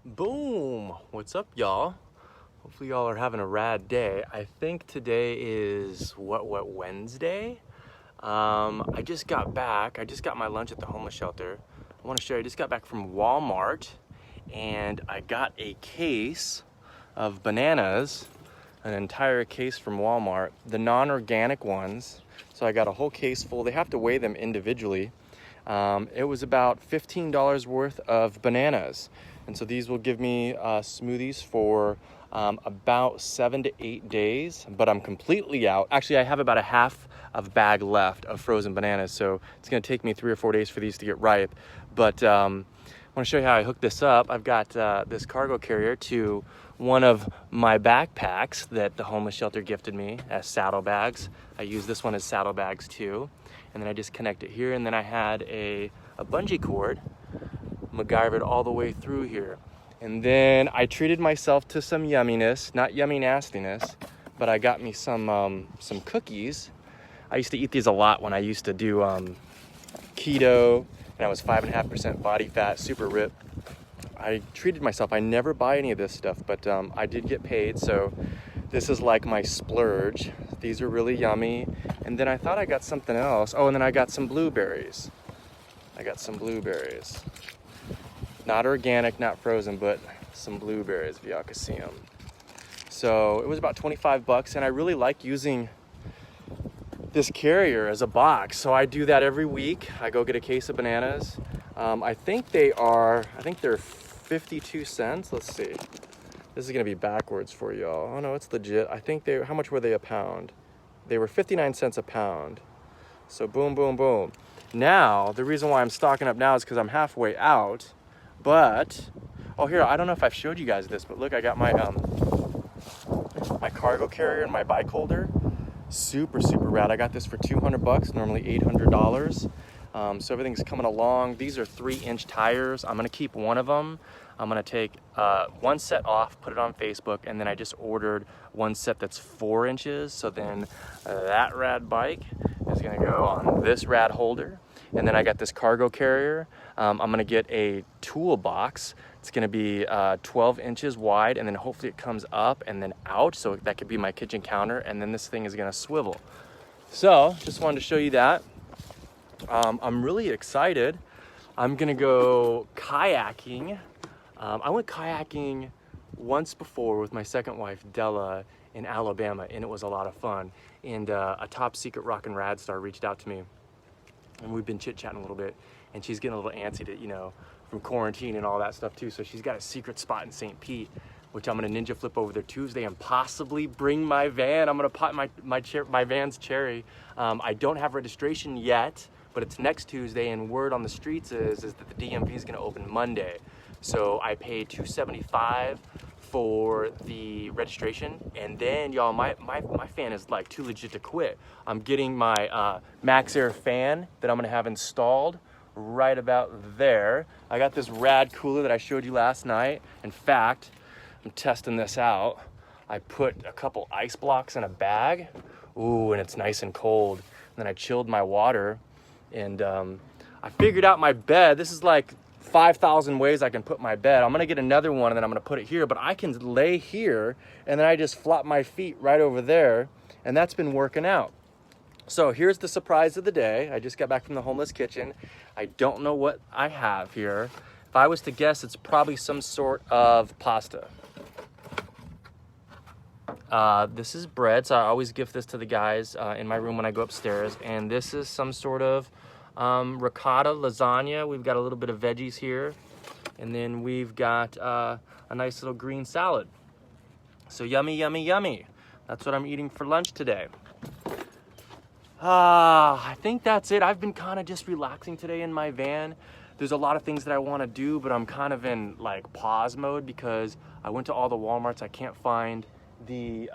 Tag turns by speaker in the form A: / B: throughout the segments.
A: Boom! What's up, y'all? Hopefully y'all are having a rad day. I think today is what Wednesday? I just got back. I just got my lunch at the homeless shelter. I want to show you, I just got back from Walmart and I got a case of bananas, an entire case from Walmart, the non-organic ones. So I got a whole case full. They have to weigh them individually. It was about $15 worth of bananas. And so these will give me smoothies for about 7 to 8 days, but I'm completely out. Actually, I have about a half of a bag left of frozen bananas, so it's gonna take me 3 or 4 days for these to get ripe. But I wanna show you how I hooked this up. I've got this cargo carrier to one of my backpacks that the homeless shelter gifted me as saddlebags. I use this one as saddlebags too. And then I just connect it here, and then I had a bungee cord MacGyvered all the way through here. And then I treated myself to some yumminess, not yummy nastiness, but I got me some cookies. I used to eat these a lot when I used to do keto, and I was 5.5% body fat, super ripped. I treated myself. I never buy any of this stuff, but I did get paid, so this is like my splurge. These are really yummy. And then I thought I got something else. Oh, and then I got some blueberries. Not organic, not frozen, but some blueberries, if y'all can see them. So it was about 25 bucks, and I really like using this carrier as a box. So I do that every week. I go get a case of bananas. I think they're 52 cents. Let's see. This is gonna be backwards for y'all. Oh no, it's legit. I think how much were they a pound? They were 59 cents a pound. So boom, boom, boom. Now, the reason why I'm stocking up now is because I'm halfway out. But, oh here, I don't know if I've showed you guys this, but look, I got my my cargo carrier and my bike holder. Super, super rad. I got this for 200 bucks, normally $800. So everything's coming along. These are 3-inch tires. I'm gonna keep one of them. I'm gonna take one set off, put it on Facebook, and then I just ordered one set that's 4 inches. So then that rad bike is gonna go on this rad holder. And then I got this cargo carrier. I'm gonna get a toolbox. It's gonna be 12 inches wide, and then hopefully it comes up and then out, so that could be my kitchen counter, and then this thing is gonna swivel. So, just wanted to show you that. I'm really excited. I'm gonna go kayaking. I went kayaking once before with my second wife, Della, in Alabama, and it was a lot of fun. And a top secret rockin' rad star reached out to me, and we've been chit-chatting a little bit, and she's getting a little antsy to, from quarantine and all that stuff too. So she's got a secret spot in St. Pete, which I'm gonna ninja flip over there Tuesday and possibly bring my van. I'm gonna pop my van's cherry. I don't have registration yet, but it's next Tuesday, and word on the streets is that the DMV is gonna open Monday. So I paid $275 for the registration, and then y'all, my fan is like too legit to quit. I'm getting my Max Air fan that I'm gonna have installed right about there. I got this rad cooler that I showed you last night. In fact, I'm testing this out. I put a couple ice blocks in a bag. Ooh, and it's nice and cold. And then I chilled my water, and I figured out my bed. This is like 5,000 ways I can put my bed. I'm gonna get another one, and then I'm gonna put it here, but I can lay here, and then I just flop my feet right over there, and that's been working out. So here's the surprise of the day. I just got back from the homeless kitchen. I don't know what I have here. If I was to guess, it's probably some sort of pasta. This is bread, so I always gift this to the guys in my room when I go upstairs, and this is some sort of ricotta lasagna. We've got a little bit of veggies here, and then we've got a nice little green salad. So yummy, yummy, yummy. That's what I'm eating for lunch today. I think that's it. I've been kind of just relaxing today in my van. There's a lot of things that I want to do, but I'm kind of in like pause mode because I went to all the Walmarts. I can't find the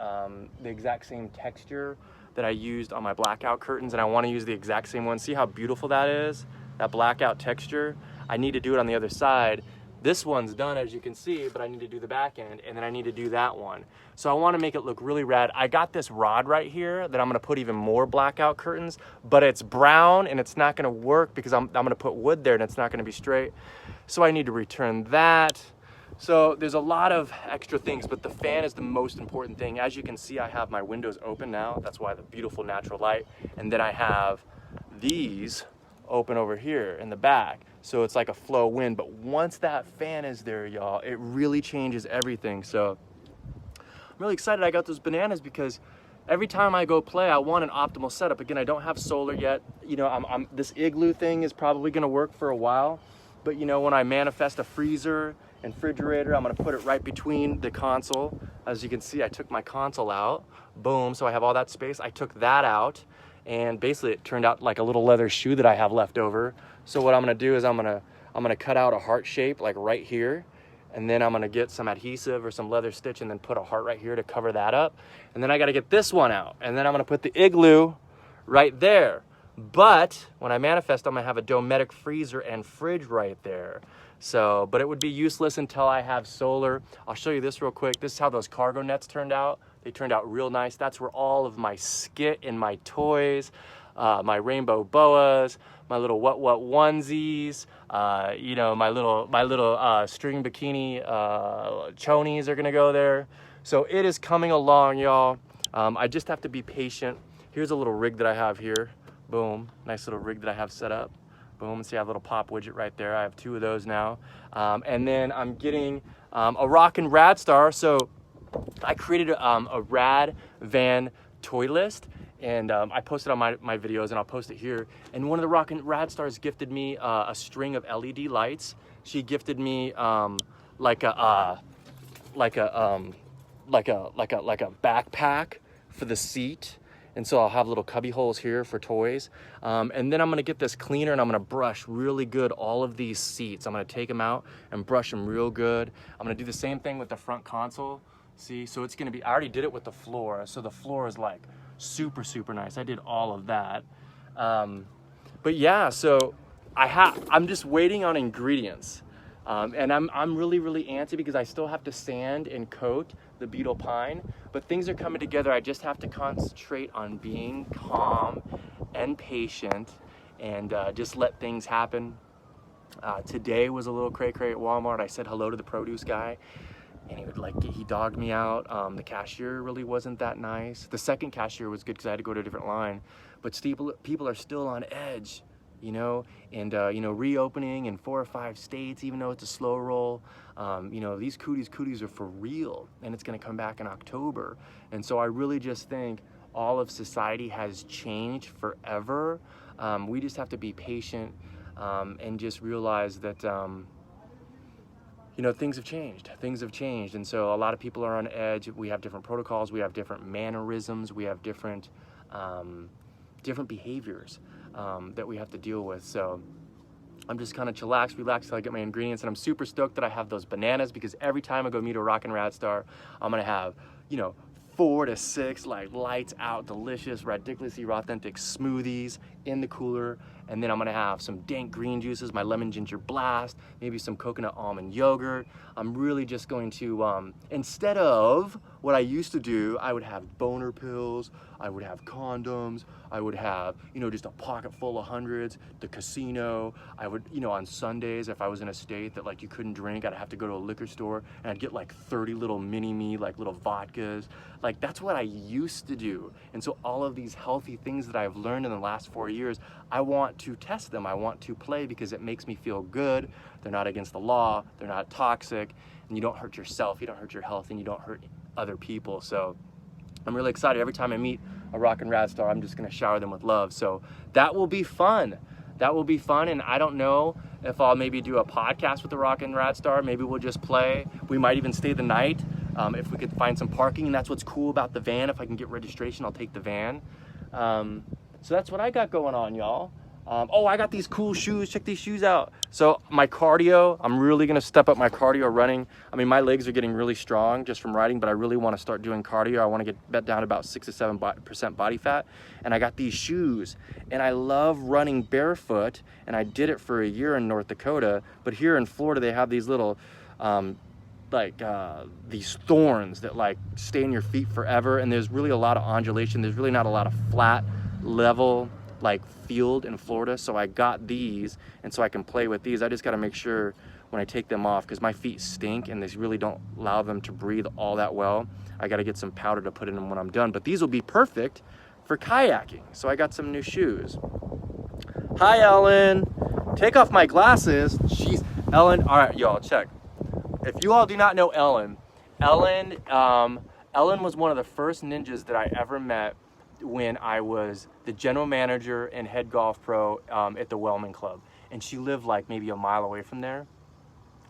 A: exact same texture that I used on my blackout curtains, and I want to use the exact same one. See how beautiful that is? That blackout texture. I need to do it on the other side. This one's done, as you can see, but I need to do the back end, and then I need to do that one. So I want to make it look really rad. I got this rod right here that I'm going to put even more blackout curtains, but it's brown, and it's not going to work because I'm going to put wood there, and it's not going to be straight. So I need to return that. So there's a lot of extra things, but the fan is the most important thing. As you can see, I have my windows open now. That's why the beautiful natural light. And then I have these open over here in the back. So it's like a flow wind. But once that fan is there, y'all, it really changes everything. So I'm really excited I got those bananas because every time I go play, I want an optimal setup. Again, I don't have solar yet. You know, this igloo thing is probably gonna work for a while. But you know, when I manifest a freezer and refrigerator, I'm gonna put it right between the console. As you can see, I took my console out, boom, so I have all that space. I took that out, and basically it turned out like a little leather shoe that I have left over. So what I'm gonna do is I'm gonna cut out a heart shape like right here, and then I'm gonna get some adhesive or some leather stitch and then put a heart right here to cover that up. And then I gotta get this one out, and then I'm gonna put the igloo right there. But when I manifest, I'm gonna have a Dometic freezer and fridge right there. So, but it would be useless until I have solar. I'll show you this real quick. This is how those cargo nets turned out. They turned out real nice. That's where all of my skit and my toys, my rainbow boas, my little what onesies, you know, my little string bikini chonies are gonna go there. So it is coming along, y'all. I just have to be patient. Here's a little rig that I have here. Boom, nice little rig that I have set up. Boom, see I have a little pop widget right there. I have 2 of those now. And then I'm getting a Rockin' Rad Star. So I created a Rad Van toy list, and I posted on my videos, and I'll post it here. And one of the Rockin' Rad Stars gifted me a string of LED lights. She gifted me like a backpack for the seat. And so I'll have little cubby holes here for toys. And then I'm gonna get this cleaner and I'm gonna brush really good all of these seats. I'm gonna take them out and brush them real good. I'm gonna do the same thing with the front console. See, so it's gonna be, I already did it with the floor. So the floor is like super, super nice. I did all of that. But yeah, so I'm just waiting on ingredients. And I'm really, really antsy because I still have to sand and coat the beetle pine, but things are coming together. I just have to concentrate on being calm and patient and just let things happen. Today was a little cray-cray at Walmart. I said hello to the produce guy, and he dogged me out. The cashier really wasn't that nice. The second cashier was good because I had to go to a different line, but people are still on edge. You know, and you know, reopening in 4 or 5 states, even though it's a slow roll, you know, these cooties are for real, and it's gonna come back in October. And so I really just think all of society has changed forever. We just have to be patient and just realize that, you know, things have changed. And so a lot of people are on edge. We have different protocols, we have different mannerisms, we have different behaviors that we have to deal with. So I'm just kind of relaxed till I get my ingredients, and I'm super stoked that I have those bananas because every time I go meet a Rockin' Rad Star, I'm gonna have, you know, 4 to 6 like lights out, delicious, ridiculously authentic smoothies in the cooler. And then I'm gonna have some dank green juices, my lemon ginger blast, maybe some coconut almond yogurt. I'm really just going to, instead of what I used to do, I would have boner pills, I would have condoms, I would have, you know, just a pocket full of hundreds, the casino. I would, you know, on Sundays, if I was in a state that like you couldn't drink, I'd have to go to a liquor store and I'd get like 30 little mini-me, like little vodkas. Like that's what I used to do. And so all of these healthy things that I've learned in the last 4 years, I want to test them. I want to play because it makes me feel good. They're not against the law, they're not toxic, and you don't hurt yourself, you don't hurt your health, and you don't hurt other people. So I'm really excited. Every time I meet a Rockin' Rad Star, I'm just gonna shower them with love. So that will be fun. That will be fun, and I don't know if I'll maybe do a podcast with the Rockin' Rad Star. Maybe we'll just play. We might even stay the night if we could find some parking, and that's what's cool about the van. If I can get registration, I'll take the van. So that's what I got going on, y'all. Oh, I got these cool shoes. Check these shoes out. So my cardio, I'm really gonna step up my cardio running. I mean, my legs are getting really strong just from riding, but I really wanna start doing cardio. I wanna get down to about 6 to 7% body fat. And I got these shoes, and I love running barefoot, and I did it for a year in North Dakota, but here in Florida, they have these little, these thorns that like stay in your feet forever, and there's really a lot of undulation. There's really not a lot of flat level like field in Florida, so I got these, and so I can play with these. I just got to make sure when I take them off, because my feet stink and they really don't allow them to breathe all that well. I got to get some powder to put in them when I'm done, but these will be perfect for kayaking. So I got some new shoes. Hi, Ellen. Take off my glasses. She's Ellen. All right, y'all, check. If you all do not know Ellen, Ellen was one of the first ninjas that I ever met when I was the general manager and head golf pro at the Wellman Club. And she lived like maybe a mile away from there.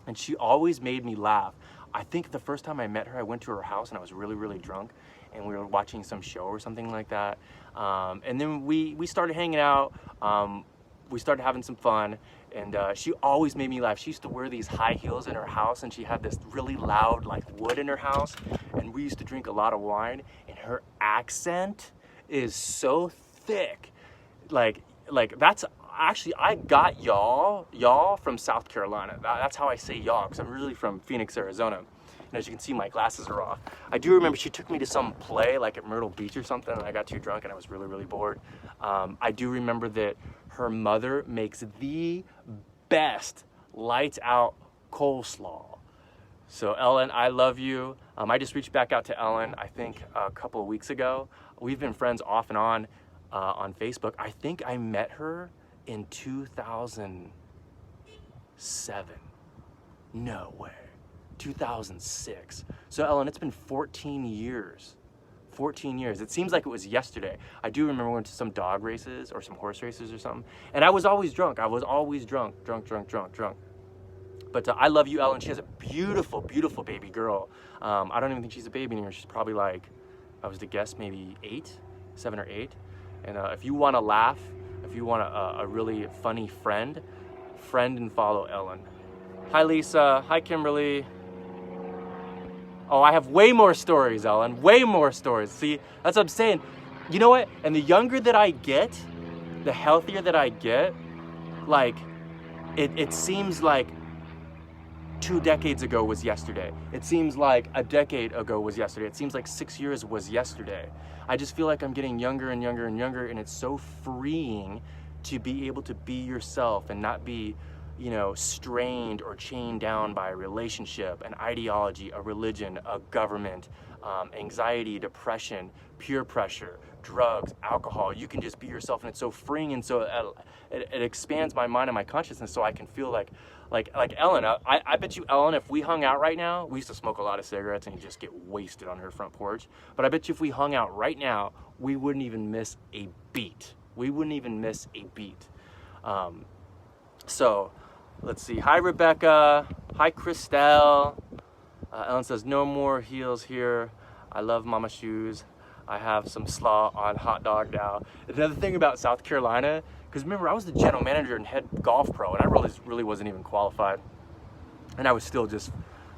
A: And she always made me laugh. I think the first time I met her, I went to her house and I was really, really drunk. And we were watching some show or something like that. And then we started hanging out. We started having some fun. And she always made me laugh. She used to wear these high heels in her house, and she had this really loud like wood in her house. And we used to drink a lot of wine, and her accent is so thick. Like that's actually, I got y'all from South Carolina. That's how I say y'all, because I'm really from Phoenix, Arizona. And as you can see, my glasses are off. I do remember she took me to some play, like at Myrtle Beach or something, and I got too drunk and I was really, really bored. I do remember that her mother makes the best lights out coleslaw. So Ellen, I love you. I just reached back out to Ellen, I think a couple of weeks ago. We've been friends off and on Facebook. I think I met her in 2007. No way. 2006. So Ellen, it's been 14 years. 14 years. It seems like it was yesterday. I do remember going to some dog races or some horse races or something. And I was always drunk. I was always drunk. But I love you, Ellen. She has a beautiful, beautiful baby girl. I don't even think she's a baby anymore. She's probably like, I was to guess, maybe 7 or 8. And if you want to laugh, if you want a really funny friend and follow Ellen. Hi, Lisa. Hi, Kimberly. Oh, I have way more stories, Ellen. Way more stories. See, that's what I'm saying. You know what? And the younger that I get, the healthier that I get, like, it seems like 2 decades ago was yesterday. It seems like a decade ago was yesterday. It seems like 6 years was yesterday. I just feel like I'm getting younger and younger and younger, and it's so freeing to be able to be yourself and not be, you know, strained or chained down by a relationship, an ideology, a religion, a government, anxiety, depression, peer pressure, drugs, alcohol. You can just be yourself, and it's so freeing, and so it expands my mind and my consciousness, so I can feel like Ellen. I bet you, Ellen, if we hung out right now, we used to smoke a lot of cigarettes and you just get wasted on her front porch. But I bet you if we hung out right now, we wouldn't even miss a beat. We wouldn't even miss a beat. So let's see. Hi, Rebecca. Hi, Christelle. Ellen says, no more heels here. I love mama shoes. I have some slaw on hot dog now. Another thing about South Carolina, because remember, I was the general manager and head golf pro, and I really wasn't even qualified. And I was still just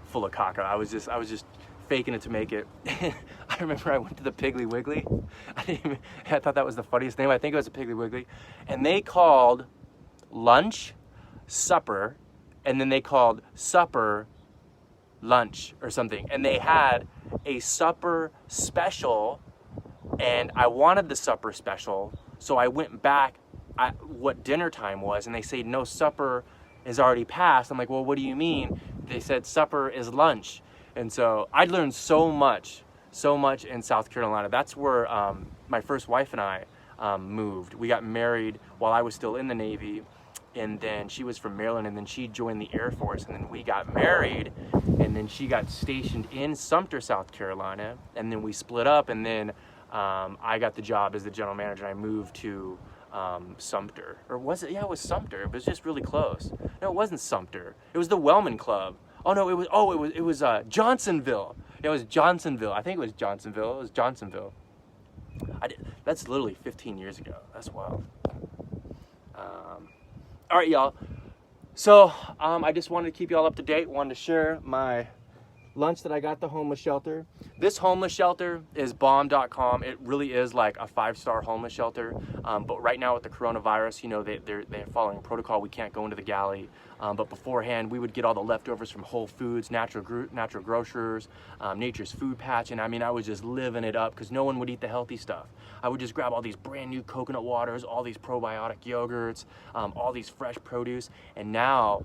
A: full of caca. I was just faking it to make it. I remember I went to the Piggly Wiggly. I thought that was the funniest name. I think it was a Piggly Wiggly. And they called lunch supper, and then they called supper lunch or something. And they had a supper special, and I wanted the supper special, so I went back at what dinner time was, and they said, no, supper is already passed. I'm like, well, what do you mean? They said supper is lunch. And so I learned so much in South Carolina. That's where my first wife and I moved. We got married while I was still in the Navy, and then she was from Maryland, and then she joined the Air Force, and then we got married, and then she got stationed in Sumter, South Carolina, and then we split up, and then I got the job as the general manager, and I moved to Sumter. Or was it? Yeah, it was Sumter. It was just really close. No, it wasn't Sumter. It was the Wellman Club. Oh no, it was Johnsonville. It was Johnsonville. I think it was Johnsonville. It was Johnsonville. That's literally 15 years ago. That's wild. All right, y'all. So I just wanted to keep y'all up to date. Wanted to share my lunch that I got at the homeless shelter. This homeless shelter is bomb.com. It really is like a 5-star homeless shelter. But right now with the coronavirus, you know, they're following protocol. We can't go into the galley. But beforehand, we would get all the leftovers from Whole Foods, natural grocers, Nature's Food Patch, and I mean, I was just living it up because no one would eat the healthy stuff. I would just grab all these brand new coconut waters, all these probiotic yogurts, all these fresh produce, and now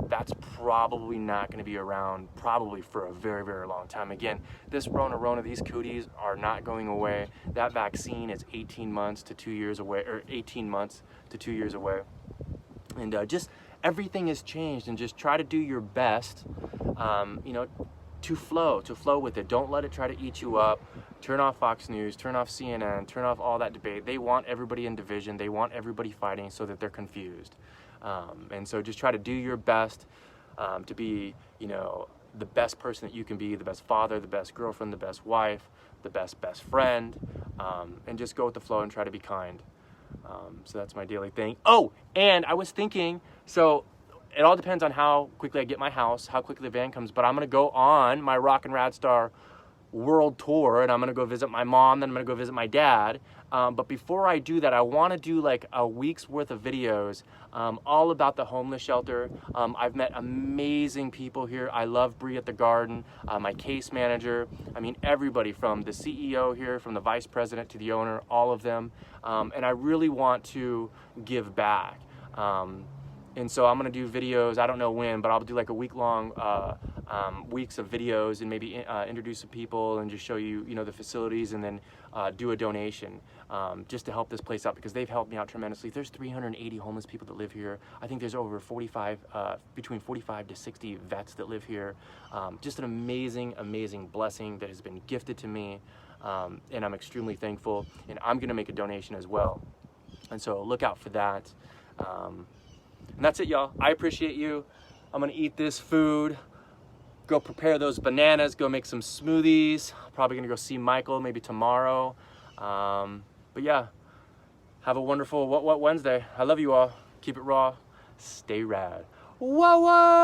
A: that's probably not going to be around probably for a very, very long time. Again, this Rona, these cooties are not going away. That vaccine is 18 months to 2 years away, or 18 months to 2 years away. And just everything has changed, and just try to do your best, you know, to flow with it. Don't let it try to eat you up. Turn off Fox News, turn off CNN, turn off all that debate. They want everybody in division. They want everybody fighting so that they're confused. And so just try to do your best to be, you know, the best person that you can be, the best father, the best girlfriend, the best wife, the best friend, and just go with the flow and try to be kind. So that's my daily thing. Oh, and I was thinking, so it all depends on how quickly I get my house, how quickly the van comes, but I'm going to go on my Rock and Rad Star world tour, and I'm going to go visit my mom, then I'm going to go visit my dad. But before I do that, I want to do like a week's worth of videos all about the homeless shelter. I've met amazing people here. I love Bree at the Garden, my case manager. I mean, everybody from the CEO here, from the vice president to the owner, all of them. And I really want to give back. And so I'm gonna do videos, I don't know when, but I'll do like a week-long weeks of videos, and maybe introduce some people and just show you, you know, the facilities, and then do a donation just to help this place out, because they've helped me out tremendously. There's 380 homeless people that live here. I think there's over 45, between 45 to 60 vets that live here. Just an amazing, amazing blessing that has been gifted to me, and I'm extremely thankful, and I'm gonna make a donation as well. And so look out for that. And that's it, y'all. I appreciate you. I'm gonna eat this food, go prepare those bananas, go make some smoothies. Probably gonna go see Michael maybe tomorrow. But yeah, have a wonderful What Wednesday. I love you all. Keep it raw, stay rad. Whoa, whoa!